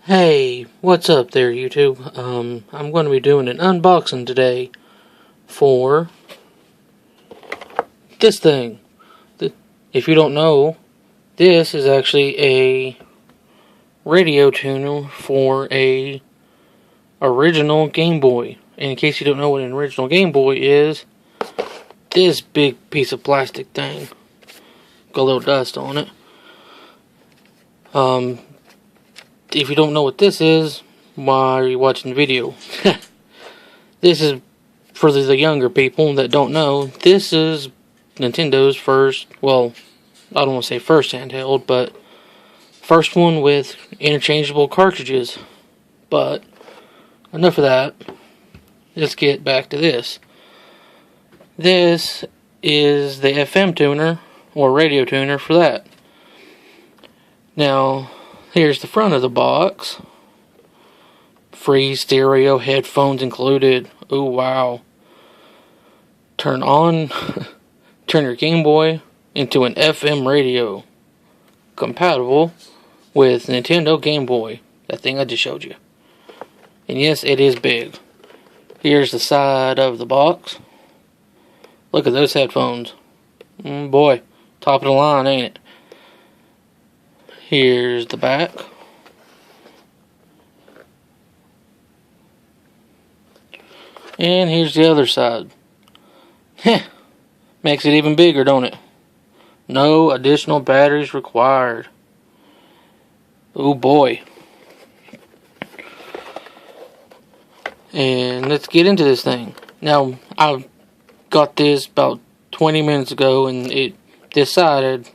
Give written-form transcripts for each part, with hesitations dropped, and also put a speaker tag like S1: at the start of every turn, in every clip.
S1: Hey, what's up there, YouTube? I'm going to be doing an unboxing today for this thing. If you don't know, this is actually a radio tuner for a original Game Boy. And in case you don't know what an original Game Boy is, this big piece of plastic thing. Got a little dust on it. If you don't know what this is, why are you watching the video? This is for the younger people that don't know. This is Nintendo's first, well, I don't want to say first handheld, but first one with interchangeable cartridges. But enough of that. Let's get back to this. This is the FM tuner or radio tuner for that. Now, here's the front of the box. Free stereo headphones included. Oh wow. Turn your Game Boy into an FM radio. Compatible with Nintendo Game Boy. That thing I just showed you. And yes, it is big. Here's the side of the box. Look at those headphones. Boy, top of the line, ain't it? Here's the back. And here's the other side. Heh, makes it even bigger, don't it? No additional batteries required. Oh boy. And let's get into this thing. Now, I got this about 20 minutes ago, and this side had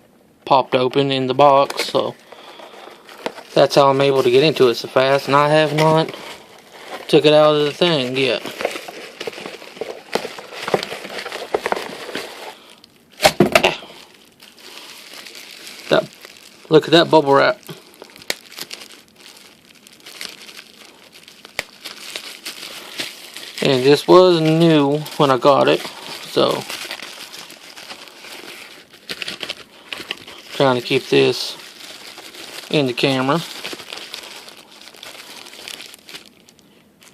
S1: popped open in the box, so that's how I'm able to get into it so fast, and I have not took it out of the thing yet. Look at that bubble wrap. And this was new when I got it, so trying to keep this in the camera.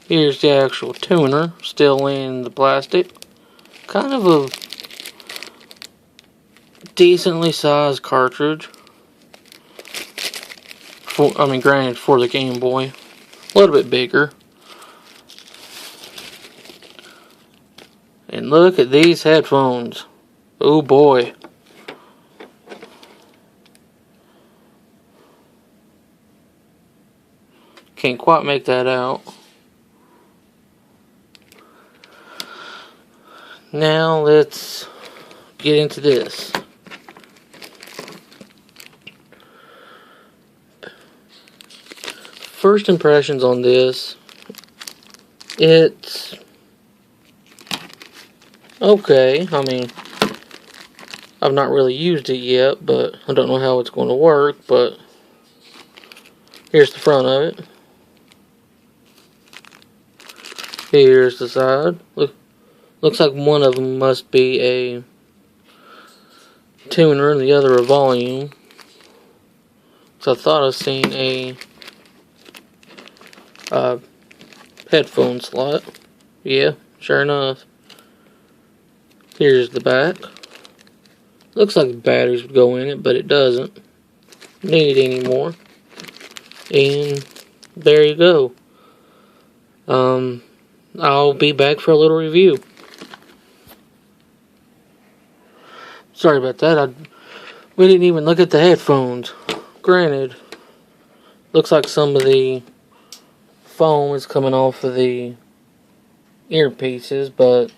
S1: Here's the actual tuner, still in the plastic. Kind of a decently sized cartridge. Granted, for the Game Boy. A little bit bigger. And look at these headphones. Oh boy. Can't quite make that out. Now let's get into this. First impressions on this, it's okay. I've not really used it yet, but I don't know how it's going to work, but here's the front of it. Here's the side. Looks like one of them must be a tuner and the other a volume. So I thought I'd seen a headphone slot. Yeah, sure enough. Here's the back. Looks like batteries would go in it, but it doesn't need any more. And there you go. I'll be back for a little review. Sorry about that. We didn't even look at the headphones. Granted, looks like some of the foam is coming off of the earpieces, but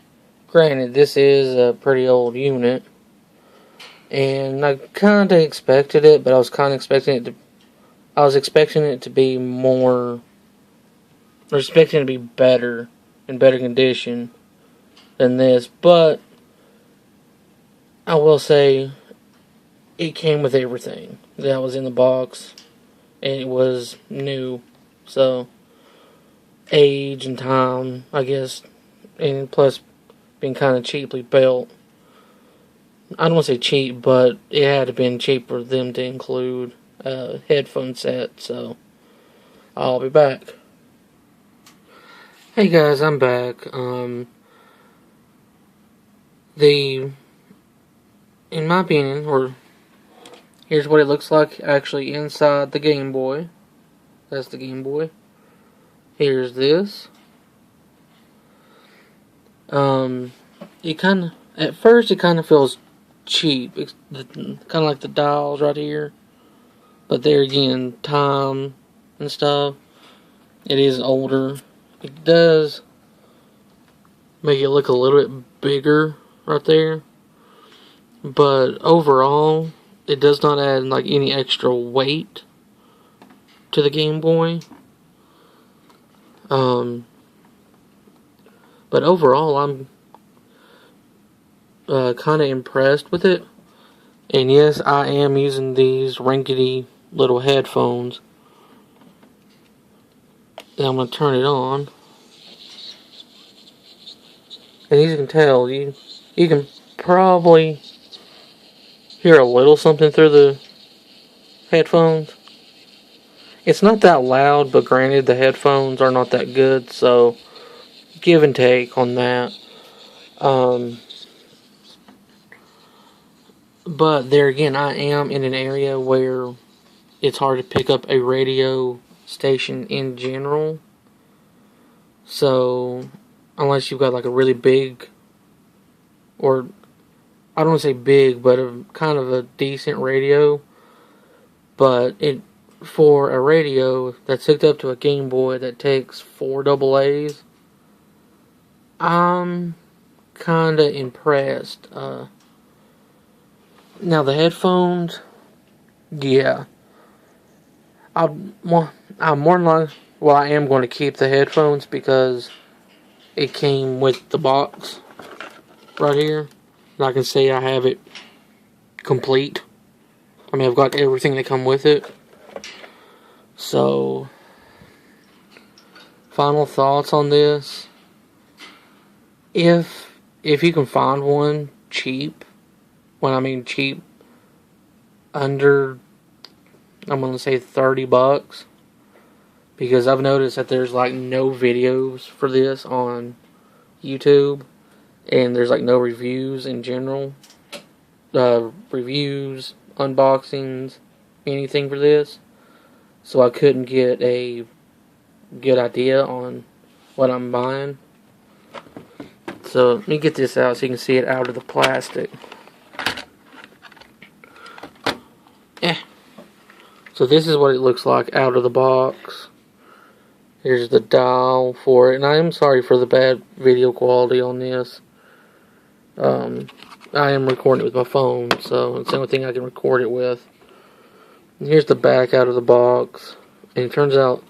S1: granted, this is a pretty old unit, and I kind of expected it, but I was expecting it to be more, or expecting it to be better, in better condition than this, but I will say it came with everything that was in the box, and it was new, so age and time, I guess, and plus being kind of cheaply built. I don't want to say cheap, but it had to been cheap for them to include a headphone set, so I'll be back. Hey guys, I'm back. In my opinion, here's what it looks like actually inside the Game Boy. That's the Game Boy. Here's this. At first it kind of feels cheap. It's kind of like the dials right here. But there again, time and stuff. It is older. It does make it look a little bit bigger right there. But overall, it does not add like any extra weight to the Game Boy. But overall, I'm kind of impressed with it. And yes, I am using these rinkety little headphones. And I'm going to turn it on. And as you can tell, you can probably hear a little something through the headphones. It's not that loud, but granted, the headphones are not that good, so give and take on that. But there again, I am in an area where it's hard to pick up a radio station in general. So, unless you've got like a really big, or I don't want to say big, but a kind of a decent radio. But for a radio that's hooked up to a Game Boy that takes 4 AA's, I'm kind of impressed. Now the headphones, yeah, I'm more than likely, well, I am going to keep the headphones because it came with the box right here. And I can say I have it complete. I mean, I've got everything that come with it. So, final thoughts on this. If you can find one cheap, when I mean cheap, under, I'm going to say $30, because I've noticed that there's like no videos for this on YouTube, and there's like no reviews in general, reviews, unboxings, anything for this, so I couldn't get a good idea on what I'm buying. So let me get this out so you can see it out of the plastic. So this is what it looks like out of the box. Here's the dial for it. And I am sorry for the bad video quality on this. I am recording it with my phone, so it's the only thing I can record it with. And here's the back out of the box. And it turns out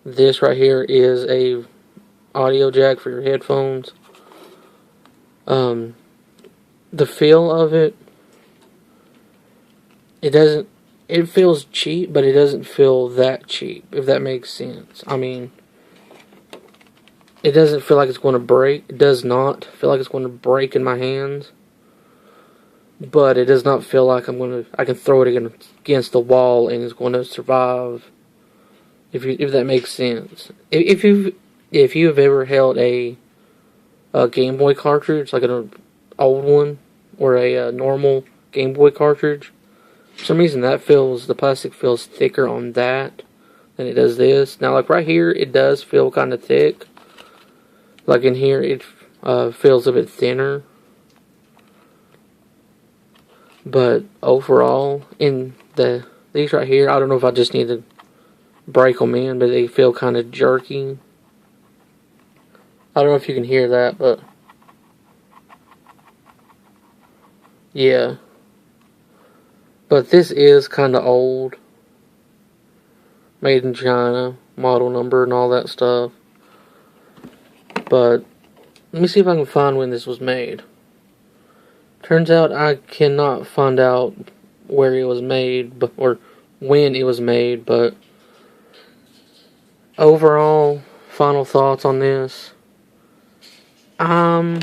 S1: this right here is a audio jack for your headphones. The feel of it, it feels cheap, but it doesn't feel that cheap, if that makes sense. I mean, it doesn't feel like it's going to break. It does not feel like it's going to break in my hands. But it does not feel like I can throw it against the wall and it's going to survive. If that makes sense. If you have ever held a Game Boy cartridge, like an old one, or a normal Game Boy cartridge, for some reason the plastic feels thicker on that than it does this. Now, like right here, it does feel kind of thick. Like in here, it feels a bit thinner. But overall, in these right here, I don't know if I just need to break them in, but they feel kind of jerky. I don't know if you can hear that, but yeah. But this is kind of old. Made in China, model number and all that stuff. But let me see if I can find when this was made. Turns out I cannot find out where it was made, or when it was made, but overall, final thoughts on this. I'm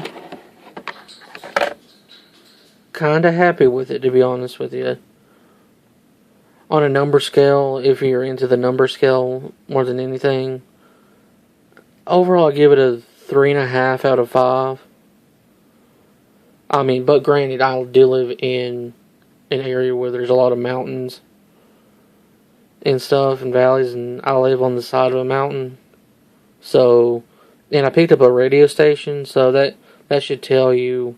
S1: kind of happy with it, to be honest with you. on a number scale, if you're into the number scale more than anything, overall I give it a 3.5 out of 5. I mean, but granted, I do live in an area where there's a lot of mountains and stuff and valleys, and I live on the side of a mountain. So, and I picked up a radio station, so that should tell you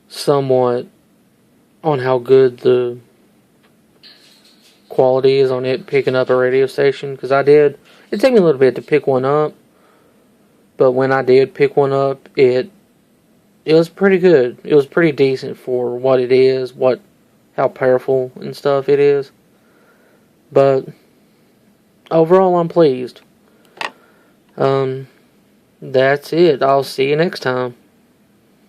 S1: somewhat on how good the quality is on it picking up a radio station. Because it took me a little bit to pick one up, but when I did pick one up, it was pretty good. It was pretty decent for what it is, how powerful and stuff it is. But overall, I'm pleased. That's it. I'll see you next time.